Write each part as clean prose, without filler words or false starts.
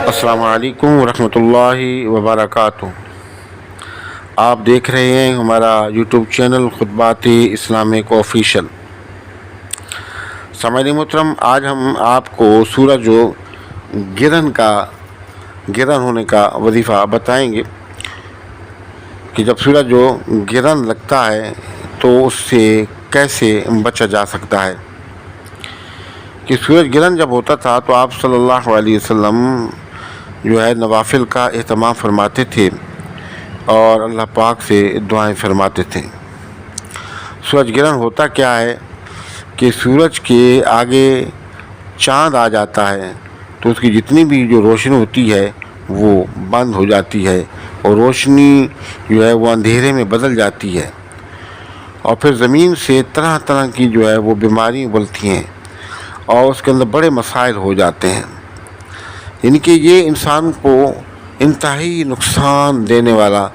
السلام علیکم ورحمۃ اللہ وبرکاتہ۔ آپ دیکھ رہے ہیں ہمارا یوٹیوب چینل خطبات اسلامک آفیشیل۔ سامعین محترم، آج ہم آپ کو سورج و گرہن ہونے کا وظیفہ بتائیں گے کہ جب سورج و گرہن لگتا ہے تو اس سے کیسے بچا جا سکتا ہے۔ کہ سورج گرہن جب ہوتا تھا تو آپ صلی اللہ علیہ وسلم جو ہے نوافل کا اہتمام فرماتے تھے اور اللہ پاک سے دعائیں فرماتے تھے۔ سورج گرہن ہوتا کیا ہے کہ سورج کے آگے چاند آ جاتا ہے تو اس کی جتنی بھی جو روشنی ہوتی ہے وہ بند ہو جاتی ہے اور روشنی جو ہے وہ اندھیرے میں بدل جاتی ہے، اور پھر زمین سے طرح طرح کی جو ہے وہ بیماری ابلتی ہیں اور اس کے اندر بڑے مسائل ہو جاتے ہیں۔ یعنی کہ یہ انسان کو انتہائی نقصان دینے والا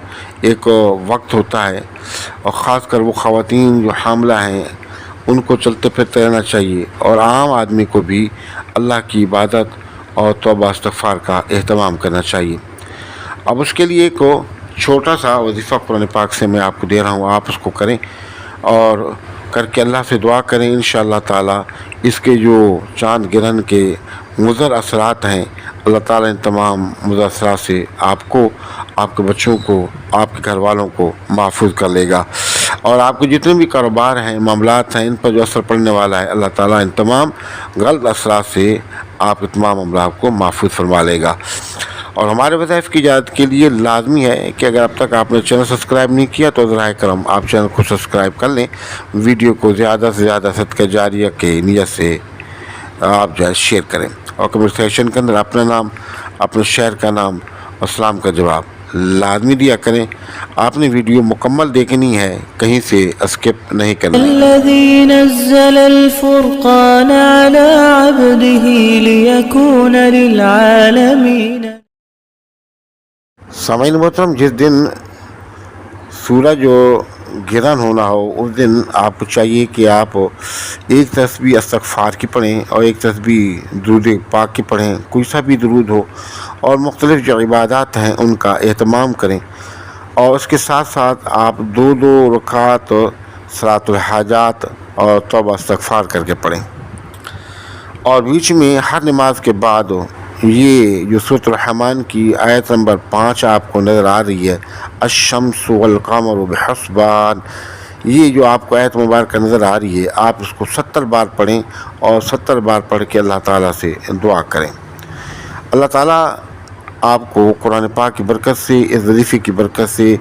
ایک وقت ہوتا ہے، اور خاص کر وہ خواتین جو حاملہ ہیں ان کو چلتے پھرتے رہنا چاہیے، اور عام آدمی کو بھی اللہ کی عبادت اور توبہ استغفار کا اہتمام کرنا چاہیے۔ اب اس کے لیے ایک چھوٹا سا وظیفہ قرآن پاک سے میں آپ کو دے رہا ہوں، آپ اس کو کریں اور کر کے اللہ سے دعا کریں۔ انشاءاللہ تعالی اس کے جو چاند گرہن کے مضر اثرات ہیں، اللہ تعالیٰ ان تمام مضر اثرات سے آپ کو، آپ کے بچوں کو، آپ کے گھر والوں کو محفوظ کر لے گا، اور آپ کے جتنے بھی کاروبار ہیں، معاملات ہیں، ان پر جو اثر پڑنے والا ہے، اللہ تعالیٰ ان تمام غلط اثرات سے آپ کے تمام معاملات کو محفوظ فرما لے گا۔ اور ہمارے وظائف کی اجازت کے لیے لازمی ہے کہ اگر اب تک آپ نے چینل سبسکرائب نہیں کیا تو براہ کرم آپ چینل کو سبسکرائب کر لیں، ویڈیو کو زیادہ سے زیادہ صدقہ جاریہ کے نیت سے آپ جو ہے شیئر کریں، اور کمنٹ سیکشن کے اندر اپنا نام، اپنے شہر کا نام اور سلام کا جواب لازمی دیا کریں۔ آپ نے ویڈیو مکمل دیکھنی ہے، کہیں سے اسکپ نہیں کرنا۔ الذي نزل الفرقان على عبده ليكون للعالمين۔ سامعین محترم، جس دن سورج و گرہن ہونا ہو اس دن آپ کو چاہیے کہ آپ ایک تسبیح استغفار کی پڑھیں اور ایک تسبیح درود پاک کی پڑھیں، کوئی سا بھی درود ہو، اور مختلف جو عبادات ہیں ان کا اہتمام کریں، اور اس کے ساتھ ساتھ آپ دو رکعات صلاۃ الحاجات اور توبہ استغفار کر کے پڑھیں، اور بیچ میں ہر نماز کے بعد یہ جو سورۃ الرحمن کی آیت نمبر 5 آپ کو نظر آ رہی ہے، الشمس والقمر بحسبان، یہ جو آپ کو آیت مبارکہ نظر آ رہی ہے، آپ اس کو 70 بار پڑھیں اور 70 بار پڑھ کے اللہ تعالیٰ سے دعا کریں۔ اللہ تعالیٰ آپ کو قرآن پاک کی برکت سے، اس وظیفے کی برکت سے،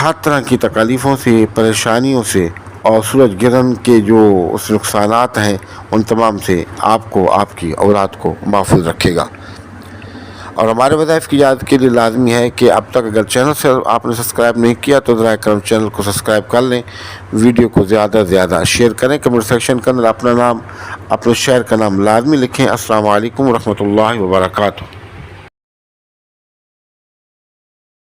ہر طرح کی تکالیفوں سے، پریشانیوں سے، اور سورج گرہن کے جو اس نقصانات ہیں ان تمام سے آپ کو، آپ کی اولاد کو محفوظ رکھے گا۔ اور ہمارے وظائف کی اجازت کے لیے لازمی ہے کہ اب تک اگر چینل سے آپ نے سبسکرائب نہیں کیا تو ذرا کرم چینل کو سبسکرائب کر لیں، ویڈیو کو زیادہ سے زیادہ شیئر کریں، کمنٹ سیکشن کے اندر اپنا نام، اپنے شہر کا نام لازمی لکھیں۔ السلام علیکم ورحمۃ اللہ وبرکاتہ۔